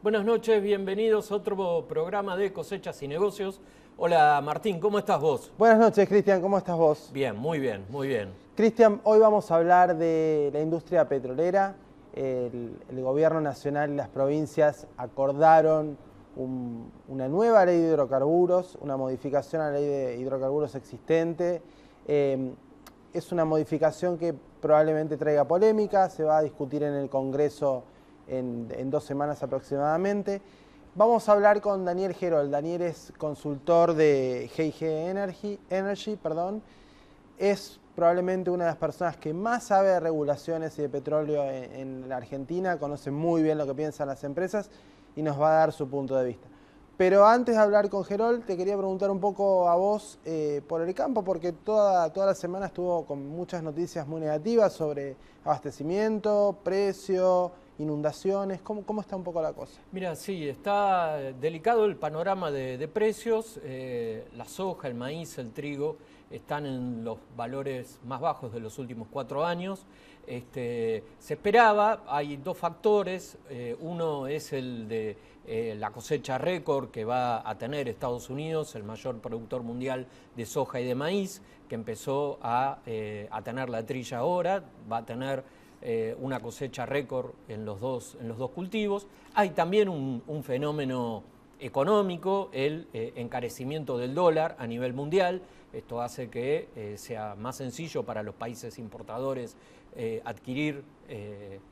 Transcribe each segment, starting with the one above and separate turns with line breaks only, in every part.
Buenas noches, bienvenidos a otro programa de Cosechas y Negocios. Hola Martín, ¿cómo estás vos?
Buenas noches, Cristian, ¿cómo estás vos?
Bien, muy bien, muy bien.
Cristian, hoy vamos a hablar de la industria petrolera. El gobierno nacional y las provincias acordaron una nueva ley de hidrocarburos, una modificación a la ley de hidrocarburos existente. Es una modificación que probablemente traiga polémica, se va a discutir en el Congreso en 2 semanas aproximadamente. Vamos a hablar con Daniel Gerol. Daniel es consultor de GIG Energy, es probablemente una de las personas que más sabe de regulaciones y de petróleo en la Argentina, conoce muy bien lo que piensan las empresas y nos va a dar su punto de vista. Pero antes de hablar con Gerol, te quería preguntar un poco a vos por el campo, porque toda la semana estuvo con muchas noticias muy negativas sobre abastecimiento, precio, inundaciones. ¿Cómo está un poco la cosa?
Mira, sí, está delicado el panorama de precios. La soja, el maíz, el trigo están en los valores más bajos de los últimos 4 años. Se esperaba, hay 2 factores. Uno es el de la cosecha récord que va a tener Estados Unidos, el mayor productor mundial de soja y de maíz, que empezó a tener la trilla ahora, va a tener una cosecha récord en los dos cultivos. Hay también un fenómeno económico, el encarecimiento del dólar a nivel mundial. Esto hace que sea más sencillo para los países importadores adquirir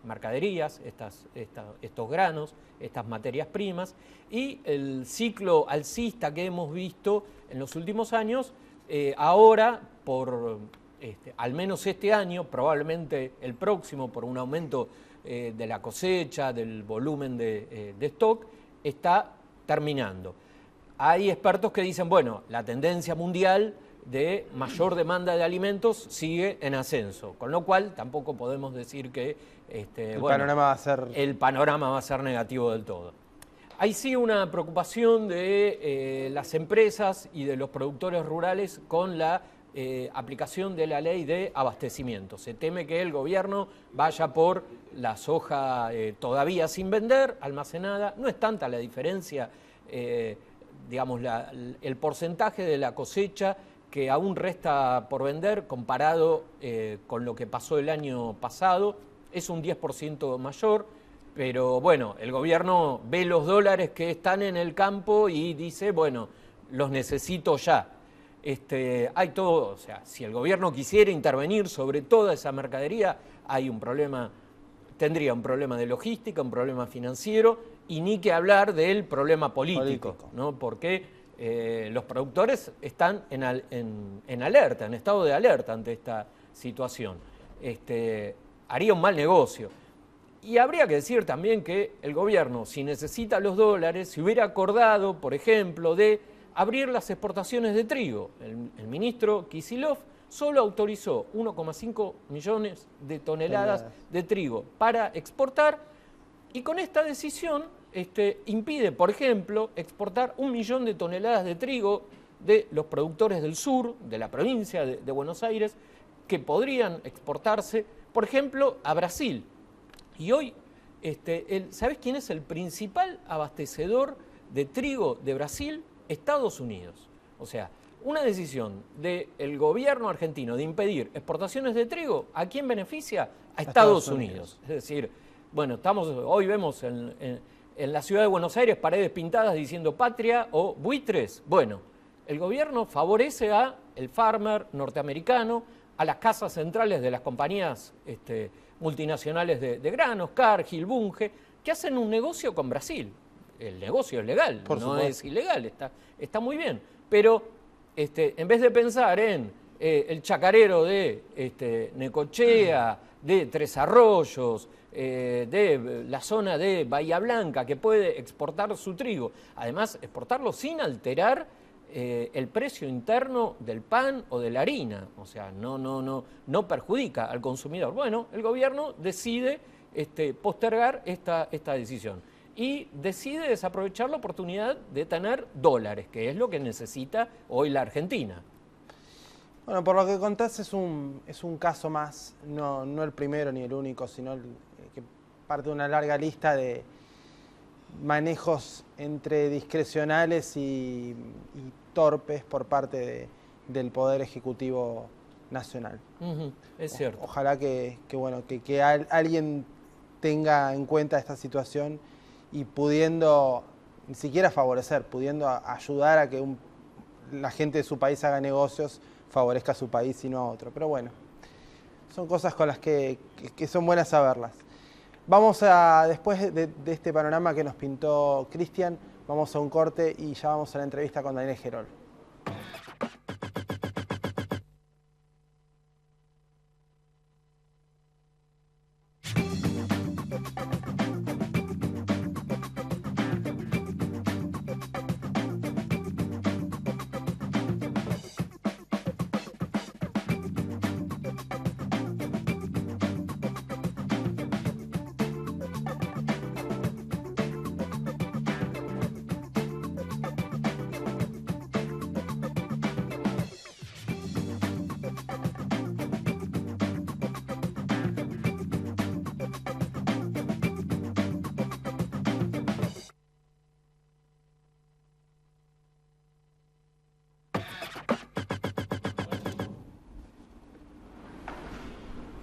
mercaderías, estos granos, estas materias primas, y el ciclo alcista que hemos visto en los últimos años, ahora al menos este año, probablemente el próximo, por un aumento de la cosecha, del volumen de stock, está terminando. Hay expertos que dicen, bueno, la tendencia mundial de mayor demanda de alimentos sigue en ascenso, con lo cual tampoco podemos decir que el panorama va a ser negativo del todo. Hay sí una preocupación de las empresas y de los productores rurales con la aplicación de la ley de abastecimiento. Se teme que el gobierno vaya por la soja todavía sin vender, almacenada. No es tanta la diferencia, digamos, el porcentaje de la cosecha que aún resta por vender comparado con lo que pasó el año pasado, es un 10% mayor, pero bueno, el gobierno ve los dólares que están en el campo y dice, bueno, los necesito ya. Hay todo, o sea, si el gobierno quisiera intervenir sobre toda esa mercadería, hay un problema, tendría un problema de logística, un problema financiero, y ni que hablar del problema político. ¿No? Porque los productores están en alerta, en estado de alerta ante esta situación. Haría un mal negocio. Y habría que decir también que el gobierno, si necesita los dólares, si hubiera acordado, por ejemplo, de abrir las exportaciones de trigo. El ministro Kicillof solo autorizó 1,5 millones de toneladas de trigo para exportar, y con esta decisión impide, por ejemplo, exportar 1 millón de toneladas de trigo de los productores del sur, de la provincia de Buenos Aires, que podrían exportarse, por ejemplo, a Brasil. Y hoy, ¿sabés quién es el principal abastecedor de trigo de Brasil? Estados Unidos. O sea, una decisión del gobierno argentino de impedir exportaciones de trigo, ¿a quién beneficia? A Estados Unidos. Es decir, bueno, hoy vemos en la ciudad de Buenos Aires paredes pintadas diciendo patria o buitres. Bueno, el gobierno favorece al farmer norteamericano, a las casas centrales de las compañías multinacionales de granos, Cargill, Bunge, que hacen un negocio con Brasil. El negocio es legal, no es ilegal, está muy bien. Pero en vez de pensar en el chacarero de Necochea, de Tres Arroyos, de la zona de Bahía Blanca, que puede exportar su trigo, además exportarlo sin alterar el precio interno del pan o de la harina, o sea, no perjudica al consumidor. Bueno, el gobierno decide postergar esta decisión y decide desaprovechar la oportunidad de tener dólares, que es lo que necesita hoy la Argentina.
Bueno, por lo que contás es un caso más, no el primero ni el único, sino que parte de una larga lista de manejos entre discrecionales y torpes por parte del Poder Ejecutivo Nacional.
Es cierto.
Ojalá que alguien tenga en cuenta esta situación y pudiendo, ni siquiera favorecer, pudiendo ayudar a que la gente de su país haga negocios, favorezca a su país y no a otro. Pero bueno, son cosas con las que son buenas saberlas. Vamos después de este panorama que nos pintó Cristian, vamos a un corte y ya vamos a la entrevista con Daniel Gerol.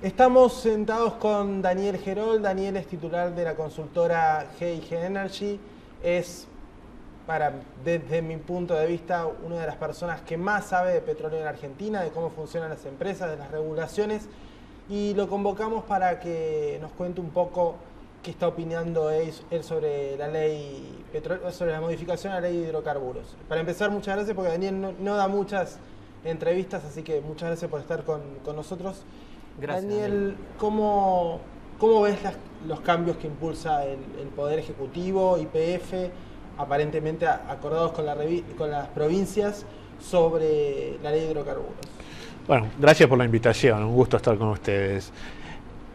Estamos sentados con Daniel Gerol. Daniel es titular de la consultora GIG Energy. Es, desde mi punto de vista, una de las personas que más sabe de petróleo en Argentina, de cómo funcionan las empresas, de las regulaciones. Y lo convocamos para que nos cuente un poco qué está opinando él sobre la ley sobre la modificación a la ley de hidrocarburos. Para empezar, muchas gracias, porque Daniel no da muchas entrevistas, así que muchas gracias por estar con nosotros.
Gracias,
Daniel, ¿cómo ves los cambios que impulsa el Poder Ejecutivo, YPF, aparentemente acordados con las provincias, sobre la ley de hidrocarburos?
Bueno, gracias por la invitación, un gusto estar con ustedes.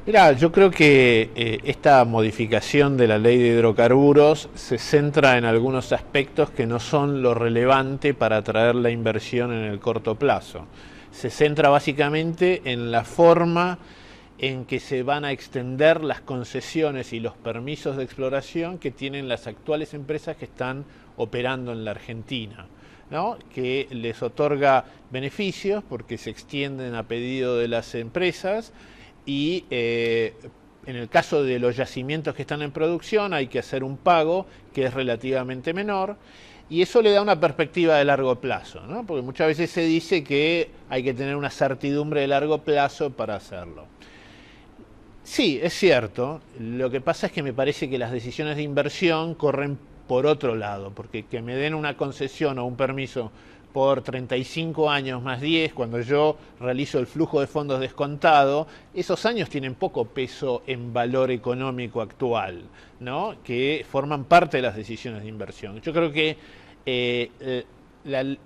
Mirá, yo creo que esta modificación de la ley de hidrocarburos se centra en algunos aspectos que no son lo relevante para atraer la inversión en el corto plazo. Se centra básicamente en la forma en que se van a extender las concesiones y los permisos de exploración que tienen las actuales empresas que están operando en la Argentina, ¿no? Que les otorga beneficios porque se extienden a pedido de las empresas y en el caso de los yacimientos que están en producción hay que hacer un pago que es relativamente menor. Y eso le da una perspectiva de largo plazo, ¿no? Porque muchas veces se dice que hay que tener una certidumbre de largo plazo para hacerlo. Sí, es cierto. Lo que pasa es que me parece que las decisiones de inversión corren por otro lado, porque que me den una concesión o un permiso por 35 años más 10, cuando yo realizo el flujo de fondos descontado, esos años tienen poco peso en valor económico actual, ¿no? Que forman parte de las decisiones de inversión. Yo creo que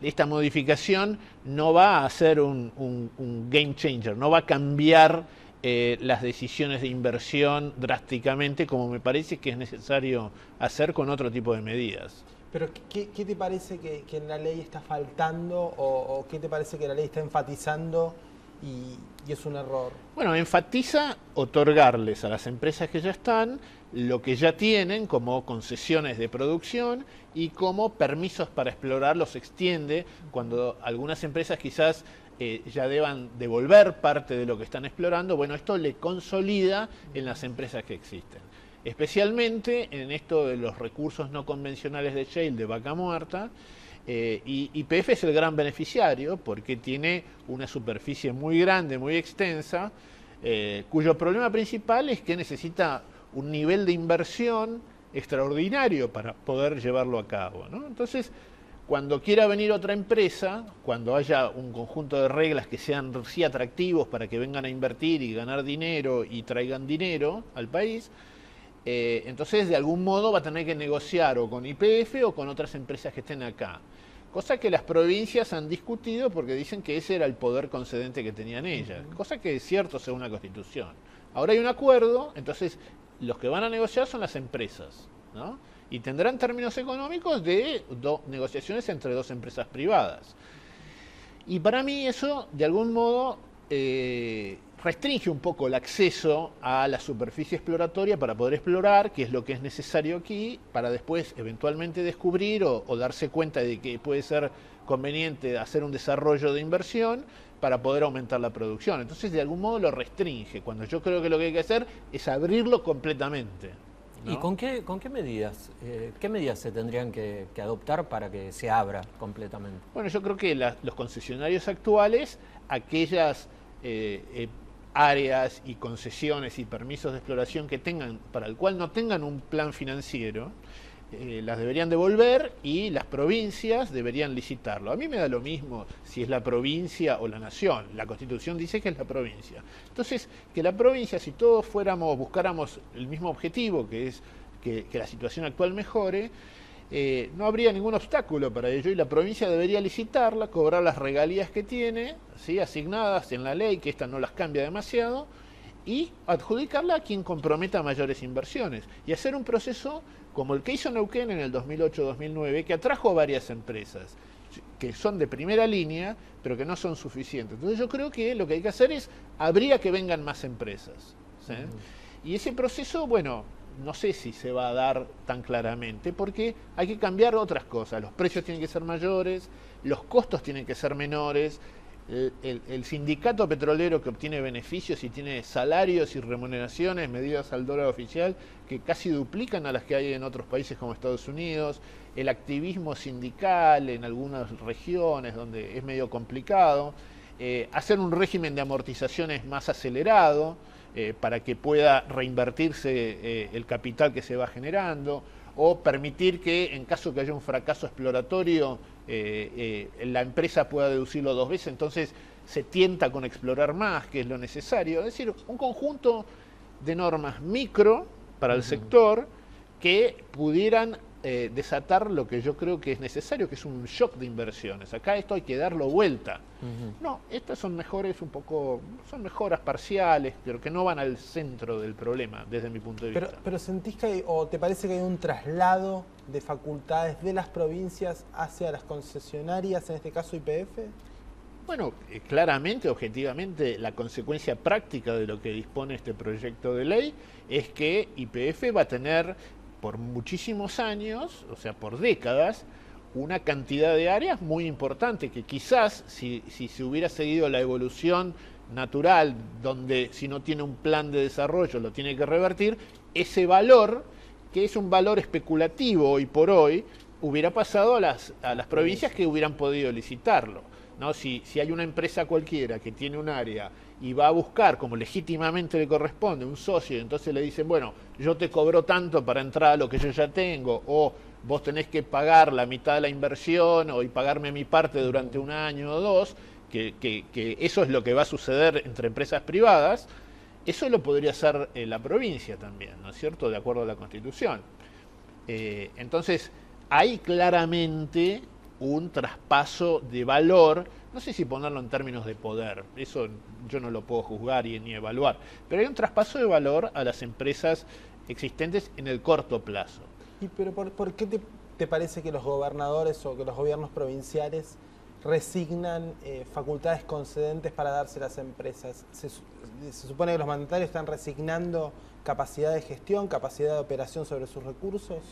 esta modificación no va a ser un game changer, no va a cambiar las decisiones de inversión drásticamente, como me parece que es necesario hacer con otro tipo de medidas.
Pero ¿qué te parece que en la ley está faltando o qué te parece que la ley está enfatizando y es un error?
Bueno, enfatiza otorgarles a las empresas que ya están lo que ya tienen como concesiones de producción y como permisos para explorar, los extiende cuando algunas empresas quizás ya deban devolver parte de lo que están explorando. Bueno, esto le consolida en las empresas que existen. Especialmente en esto de los recursos no convencionales de shale, de vaca muerta, y YPF es el gran beneficiario porque tiene una superficie muy grande, muy extensa, cuyo problema principal es que necesita un nivel de inversión extraordinario para poder llevarlo a cabo, ¿no? Entonces, cuando quiera venir otra empresa, cuando haya un conjunto de reglas que sean sí atractivos para que vengan a invertir y ganar dinero y traigan dinero al país, entonces de algún modo va a tener que negociar o con YPF o con otras empresas que estén acá. Cosa que las provincias han discutido porque dicen que ese era el poder concedente que tenían ellas. Cosa que es cierto según la Constitución. Ahora hay un acuerdo, entonces los que van a negociar son las empresas, ¿no? Y tendrán términos económicos de negociaciones entre dos empresas privadas. Y para mí eso, de algún modo, restringe un poco el acceso a la superficie exploratoria para poder explorar, que es lo que es necesario aquí, para después eventualmente descubrir o darse cuenta de que puede ser conveniente hacer un desarrollo de inversión para poder aumentar la producción. Entonces, de algún modo lo restringe, cuando yo creo que lo que hay que hacer es abrirlo completamente, ¿no?
¿Y con qué medidas se tendrían que adoptar para que se abra completamente?
Bueno, yo creo que los concesionarios actuales, aquellas áreas y concesiones y permisos de exploración que tengan, para el cual no tengan un plan financiero, las deberían devolver y las provincias deberían licitarlo. A mí me da lo mismo si es la provincia o la nación. La Constitución dice que es la provincia. Entonces, que la provincia, si todos buscáramos el mismo objetivo, que es que la situación actual mejore, no habría ningún obstáculo para ello y la provincia debería licitarla, cobrar las regalías que tiene, ¿sí?, asignadas en la ley, que esta no las cambia demasiado, y adjudicarla a quien comprometa mayores inversiones y hacer un proceso como el que hizo Neuquén en el 2008-2009, que atrajo a varias empresas que son de primera línea, pero que no son suficientes. Entonces yo creo que lo que hay que hacer es, habría que vengan más empresas, ¿sí? Y ese proceso, bueno, no sé si se va a dar tan claramente, porque hay que cambiar otras cosas. Los precios tienen que ser mayores, los costos tienen que ser menores. El sindicato petrolero que obtiene beneficios y tiene salarios y remuneraciones medidas al dólar oficial que casi duplican a las que hay en otros países como Estados Unidos, el activismo sindical en algunas regiones donde es medio complicado, hacer un régimen de amortizaciones más acelerado para que pueda reinvertirse el capital que se va generando, o permitir que en caso que haya un fracaso exploratorio la empresa pueda deducirlo 2 veces, entonces se tienta con explorar más, que es lo necesario. Es decir, un conjunto de normas micro para el sector que pudieran desatar lo que yo creo que es necesario, que es un shock de inversiones. Acá esto hay que darlo vuelta. No, estas son son mejoras parciales, pero que no van al centro del problema, desde mi punto de vista.
Pero ¿sentís que hay, o te parece que hay un traslado de facultades de las provincias hacia las concesionarias, en este caso YPF?
Bueno, claramente, objetivamente, la consecuencia práctica de lo que dispone este proyecto de ley es que YPF va a tener por muchísimos años, o sea, por décadas, una cantidad de áreas muy importante que quizás si se hubiera seguido la evolución natural, donde si no tiene un plan de desarrollo lo tiene que revertir, ese valor, que es un valor especulativo hoy por hoy, hubiera pasado a las provincias que hubieran podido licitarlo, ¿no? Si hay una empresa cualquiera que tiene un área y va a buscar, como legítimamente le corresponde, un socio, y entonces le dicen, bueno, yo te cobro tanto para entrar a lo que yo ya tengo, o vos tenés que pagar la mitad de la inversión, y pagarme mi parte durante 1 año o 2, que eso es lo que va a suceder entre empresas privadas, eso lo podría hacer la provincia también, ¿no es cierto?, de acuerdo a la Constitución. Entonces, hay claramente un traspaso de valor, no sé si ponerlo en términos de poder, eso yo no lo puedo juzgar ni evaluar, pero hay un traspaso de valor a las empresas existentes en el corto plazo.
Pero ¿por qué te parece que los gobernadores o que los gobiernos provinciales resignan facultades concedentes para darse a las empresas? Se supone que los mandatarios están resignando capacidad de gestión, capacidad de operación sobre sus recursos.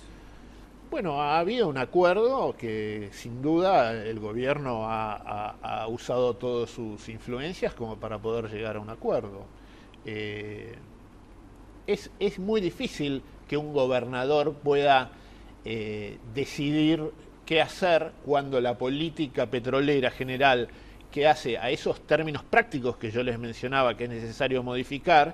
Bueno, ha habido un acuerdo que sin duda el gobierno ha usado todas sus influencias como para poder llegar a un acuerdo. Es muy difícil que un gobernador pueda decidir qué hacer cuando la política petrolera general que hace a esos términos prácticos que yo les mencionaba que es necesario modificar,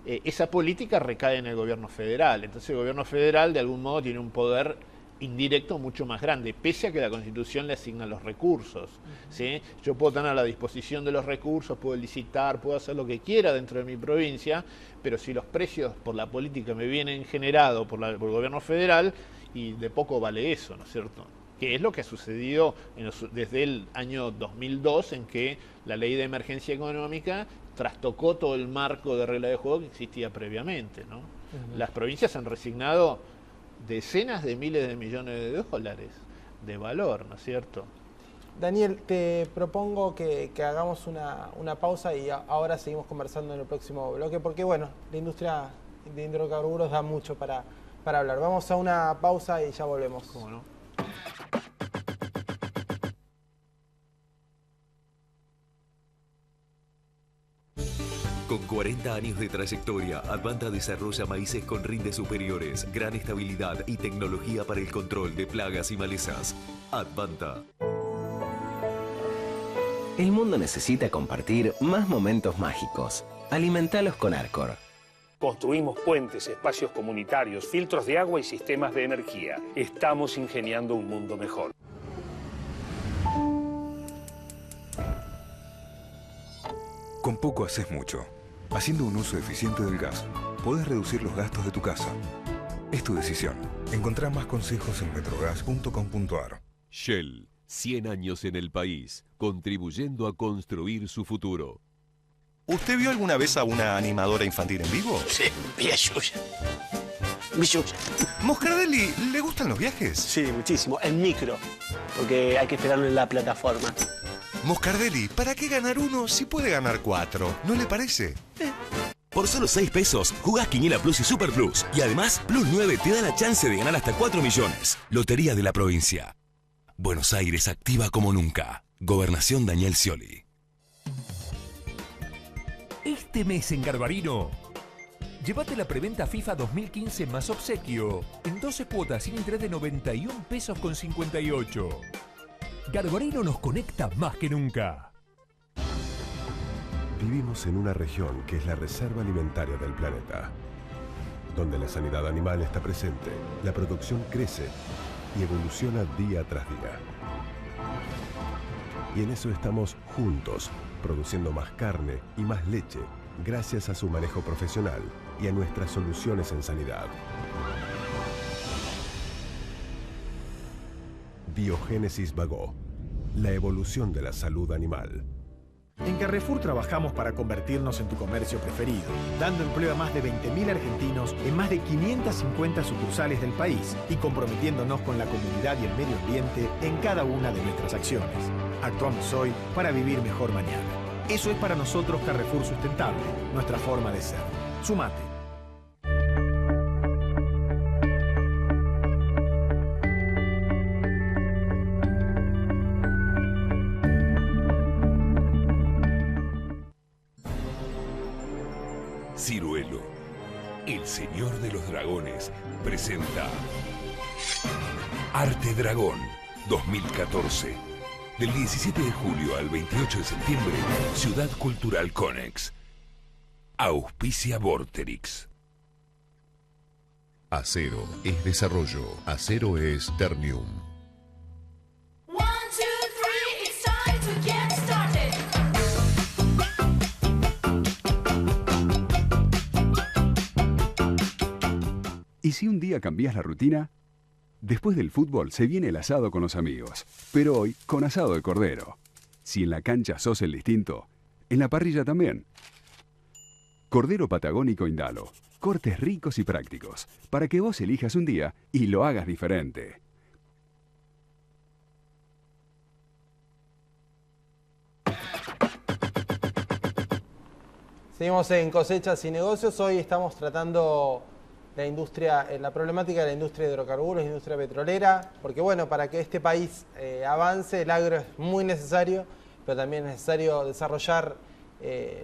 esa política recae en el gobierno federal. Entonces el gobierno federal de algún modo tiene un poder indirecto mucho más grande, pese a que la Constitución le asigna los recursos, ¿sí? Yo puedo tener a la disposición de los recursos, puedo licitar, puedo hacer lo que quiera dentro de mi provincia, pero si los precios por la política me vienen generados por el gobierno federal, y de poco vale eso, ¿no es cierto? Que es lo que ha sucedido desde el año 2002, en que la ley de emergencia económica trastocó todo el marco de regla de juego que existía previamente, ¿no? Las provincias han resignado decenas de miles de millones de dólares de valor, ¿no es cierto?
Daniel, te propongo que hagamos una pausa y ahora seguimos conversando en el próximo bloque, porque bueno, la industria de hidrocarburos da mucho para hablar. Vamos a una pausa y ya volvemos.
¿Cómo no?
Con 40 años de trayectoria, Advanta desarrolla maíces con rindes superiores, gran estabilidad y tecnología para el control de plagas y malezas. Advanta.
El mundo necesita compartir más momentos mágicos. Alimentalos con Arcor.
Construimos puentes, espacios comunitarios, filtros de agua y sistemas de energía. Estamos ingeniando un mundo mejor.
Con poco haces mucho. Haciendo un uso eficiente del gas, podés reducir los gastos de tu casa. Es tu decisión. Encontrá más consejos en metrogas.com.ar.
Shell, 100 años en el país, contribuyendo a construir su futuro.
¿Usted vio alguna vez a una animadora infantil en vivo?
Sí, vi a Yuya. Vi Yuya.
¿Moscardelli le gustan los viajes?
Sí, muchísimo. En micro, porque hay que esperarlo en la plataforma.
Moscardelli, ¿para qué ganar uno si puede ganar 4? ¿No le parece?
Por solo 6 pesos, jugás Quiniela Plus y Super Plus. Y además, Plus 9 te da la chance de ganar hasta 4 millones. Lotería de la provincia. Buenos Aires activa como nunca. Gobernación Daniel Scioli.
Este mes en Garbarino, llévate la preventa FIFA 2015 más obsequio en 12 cuotas sin interés de 91 pesos con 58. Garbarino nos conecta más que nunca.
Vivimos en una región que es la reserva alimentaria del planeta, donde la sanidad animal está presente, la producción crece y evoluciona día tras día. Y en eso estamos juntos, produciendo más carne y más leche, gracias a su manejo profesional y a nuestras soluciones en sanidad. Biogénesis Bagó, la evolución de la salud animal.
En Carrefour trabajamos para convertirnos en tu comercio preferido, dando empleo a más de 20.000 argentinos en más de 550 sucursales del país y comprometiéndonos con la comunidad y el medio ambiente en cada una de nuestras acciones. Actuamos hoy para vivir mejor mañana. Eso es para nosotros Carrefour Sustentable, nuestra forma de ser. Sumate.
Ciruelo, el señor de los dragones, presenta Arte Dragón 2014. Del 17 de julio al 28 de septiembre, Ciudad Cultural Conex. Auspicia Vorterix.
Acero es desarrollo. Acero es Ternium.
¿Y si un día cambias la rutina? Después del fútbol se viene el asado con los amigos, pero hoy con asado de cordero. Si en la cancha sos el distinto, en la parrilla también. Cordero Patagónico Indalo. Cortes ricos y prácticos, para que vos elijas un día y lo hagas diferente.
Seguimos en Cosechas y Negocios. Hoy estamos tratando la industria, la problemática de la industria de hidrocarburos, la industria petrolera, porque bueno, para que este país avance, el agro es muy necesario, pero también es necesario desarrollar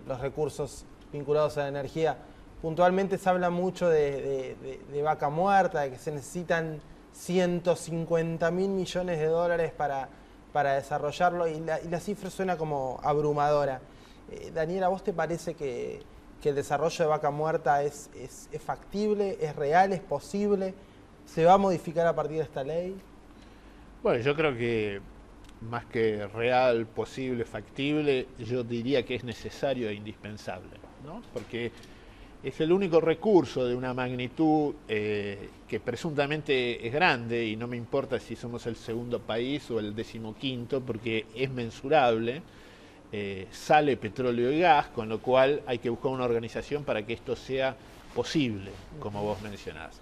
los recursos vinculados a la energía. Puntualmente se habla mucho de vaca muerta, de que se necesitan 150.000 millones de dólares para desarrollarlo, y la cifra suena como abrumadora. Daniel, ¿a vos te parece que el desarrollo de vaca muerta es factible, es real, es posible? ¿Se va a modificar a partir de esta ley?
Bueno, yo creo que más que real, posible, factible, yo diría que es necesario e indispensable, ¿no? Porque es el único recurso de una magnitud que presuntamente es grande, y no me importa si somos el segundo país o el 15º, porque es mensurable. Sale petróleo y gas, con lo cual hay que buscar una organización para que esto sea posible, como vos mencionás.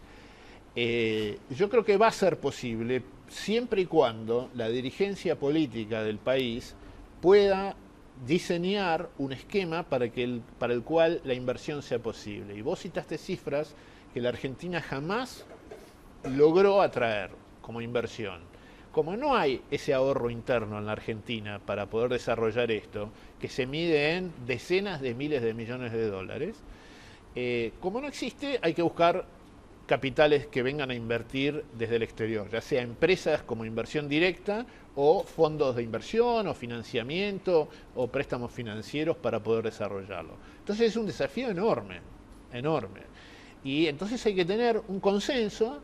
Yo creo que va a ser posible, siempre y cuando la dirigencia política del país pueda diseñar un esquema para el cual la inversión sea posible. Y vos citaste cifras que la Argentina jamás logró atraer como inversión. Como no hay ese ahorro interno en la Argentina para poder desarrollar esto, que se mide en decenas de miles de millones de dólares, como no existe, hay que buscar capitales que vengan a invertir desde el exterior, ya sea empresas como inversión directa o fondos de inversión o financiamiento o préstamos financieros para poder desarrollarlo. Entonces es un desafío enorme, enorme. Y entonces hay que tener un consenso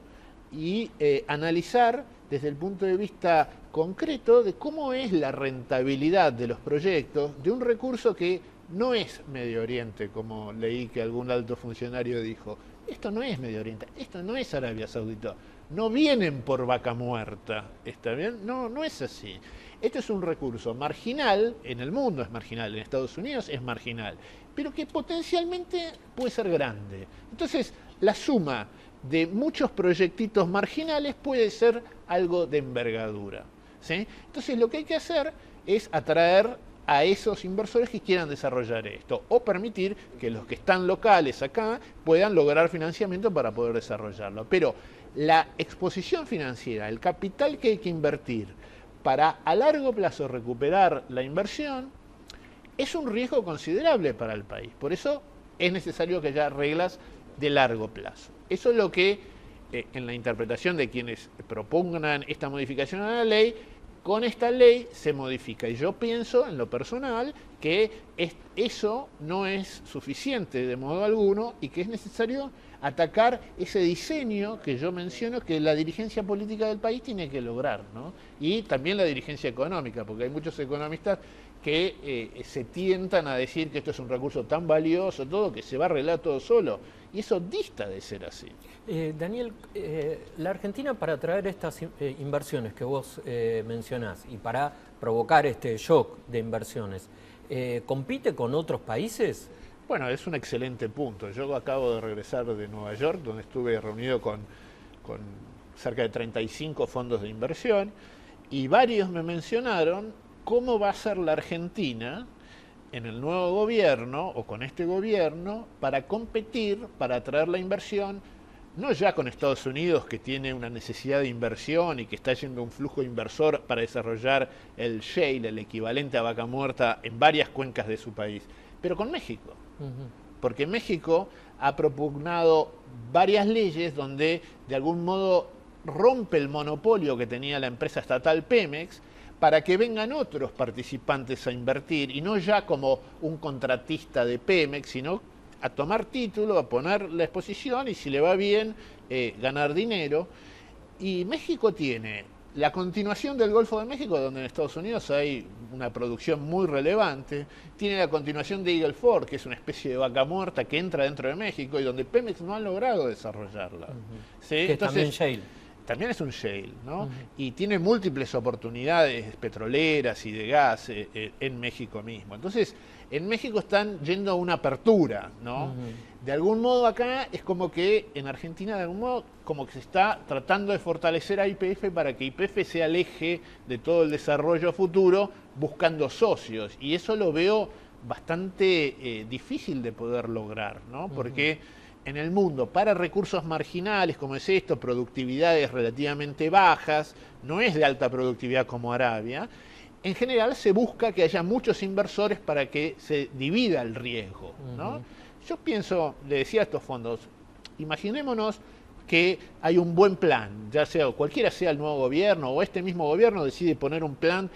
y analizar desde el punto de vista concreto de cómo es la rentabilidad de los proyectos de un recurso que no es Medio Oriente, como leí que algún alto funcionario dijo. Esto no es Medio Oriente, esto no es Arabia Saudita. No vienen por vaca muerta, ¿está bien? No, no es así. Este es un recurso marginal, en el mundo es marginal, en Estados Unidos es marginal, pero que potencialmente puede ser grande. Entonces, la suma de muchos proyectitos marginales puede ser algo de envergadura, ¿sí? Entonces, lo que hay que hacer es atraer a esos inversores que quieran desarrollar esto, o permitir que los que están locales acá puedan lograr financiamiento para poder desarrollarlo. Pero la exposición financiera, el capital que hay que invertir para a largo plazo recuperar la inversión, es un riesgo considerable para el país. Por eso es necesario que haya reglas de largo plazo. Eso es lo que, en la interpretación de quienes propongan esta modificación a la ley, con esta ley se modifica. Y yo pienso, en lo personal, que eso no es suficiente de modo alguno y que es necesario atacar ese diseño que yo menciono que la dirigencia política del país tiene que lograr, ¿no? Y también la dirigencia económica, porque hay muchos economistas que se tientan a decir que esto es un recurso tan valioso, todo, que se va a arreglar todo solo. Y eso dista de ser así.
Daniel, la Argentina, para atraer estas inversiones que vos mencionás y para provocar este shock de inversiones, ¿compite con otros países?
Bueno, es un excelente punto. Yo acabo de regresar de Nueva York, donde estuve reunido con cerca de 35 fondos de inversión, y varios me mencionaron cómo va a ser la Argentina en el nuevo gobierno o con este gobierno para competir, para atraer la inversión, no ya con Estados Unidos, que tiene una necesidad de inversión y que está yendo un flujo inversor para desarrollar el shale, el equivalente a vaca muerta, en varias cuencas de su país, pero con México. Porque México ha propugnado varias leyes donde de algún modo rompe el monopolio que tenía la empresa estatal Pemex para que vengan otros participantes a invertir, y no ya como un contratista de Pemex, sino a tomar título, a poner la exposición y si le va bien ganar dinero. Y México tiene la continuación del Golfo de México, donde en Estados Unidos hay una producción muy relevante, tiene la continuación de Eagle Ford, que es una especie de vaca muerta que entra dentro de México y donde Pemex no ha logrado desarrollarla. ¿Sí?
Que entonces, también shale.
También es un shale, ¿no? Y tiene múltiples oportunidades petroleras y de gas en México mismo. Entonces, en México están yendo a una apertura, ¿no? De algún modo acá es como que en Argentina, de algún modo, como que se está tratando de fortalecer a YPF para que YPF se aleje de todo el desarrollo futuro buscando socios. Y eso lo veo bastante difícil de poder lograr, ¿no? Porque en el mundo, para recursos marginales, como es esto, productividades relativamente bajas, no es de alta productividad como Arabia, en general se busca que haya muchos inversores para que se divida el riesgo, ¿no? Yo pienso, le decía a estos fondos, imaginémonos que hay un buen plan, ya sea cualquiera sea el nuevo gobierno o este mismo gobierno decide poner un plan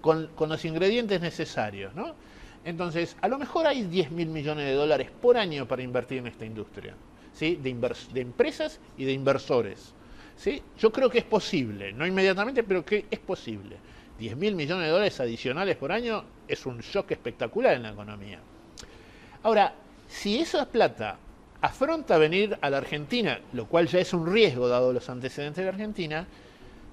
con los ingredientes necesarios, ¿no? Entonces, a lo mejor hay 10.000 millones de dólares por año para invertir en esta industria, ¿sí? De empresas y de inversores, ¿sí? Yo creo que es posible, no inmediatamente, pero que es posible. 10.000 millones de dólares adicionales por año es un shock espectacular en la economía. Ahora, si esa plata afronta venir a la Argentina, lo cual ya es un riesgo dado los antecedentes de la Argentina,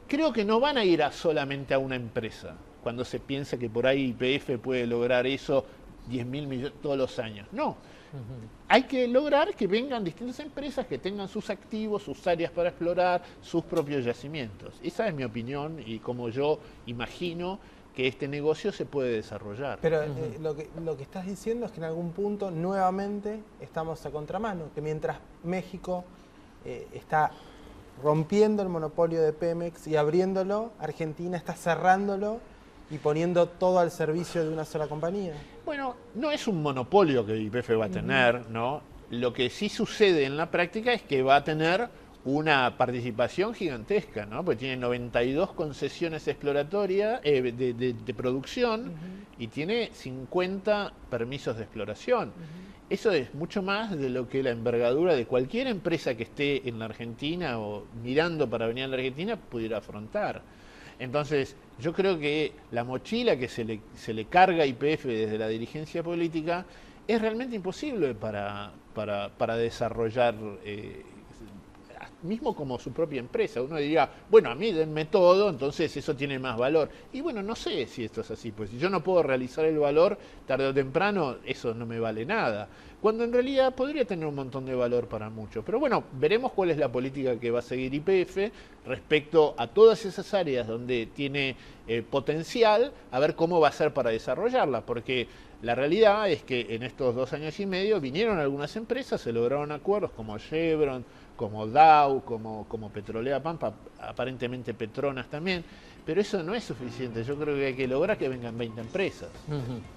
creo que no van a ir solamente a una empresa, cuando se piensa que por ahí YPF puede lograr eso 10.000 millones todos los años. No. Hay que lograr que vengan distintas empresas que tengan sus activos, sus áreas para explorar, sus propios yacimientos. Esa es mi opinión y como yo imagino que este negocio se puede desarrollar.
Pero lo que estás diciendo es que en algún punto nuevamente estamos a contramano, que mientras México está rompiendo el monopolio de Pemex y abriéndolo, Argentina está cerrándolo y poniendo todo al servicio de una sola compañía.
Bueno, no es un monopolio que YPF va a tener, ¿no? Lo que sí sucede en la práctica es que va a tener una participación gigantesca, ¿no? Porque tiene 92 concesiones exploratorias de producción y tiene 50 permisos de exploración. Eso es mucho más de lo que la envergadura de cualquier empresa que esté en la Argentina o mirando para venir a la Argentina pudiera afrontar. Entonces, yo creo que la mochila que se le carga a YPF desde la dirigencia política es realmente imposible para desarrollar, mismo como su propia empresa. Uno diría, bueno, a mí denme todo, entonces eso tiene más valor. Y bueno, no sé si esto es así, pues si yo no puedo realizar el valor, tarde o temprano, eso no me vale nada. Cuando en realidad podría tener un montón de valor para muchos. Pero bueno, veremos cuál es la política que va a seguir YPF respecto a todas esas áreas donde tiene potencial, a ver cómo va a ser para desarrollarla, porque la realidad es que en estos 2 años y medio vinieron algunas empresas, se lograron acuerdos como Chevron, como Dow, como Petrolera Pampa, aparentemente Petronas también, pero eso no es suficiente. Yo creo que hay que lograr que vengan 20 empresas.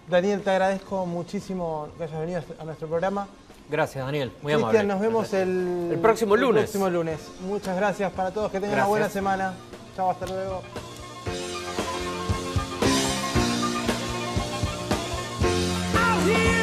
Daniel, te agradezco muchísimo que hayas venido a nuestro programa.
Gracias, Daniel, muy amable.
Cristian, nos vemos el
próximo lunes.
Muchas gracias para todos, que tengan una buena semana. Chao, hasta luego.
Here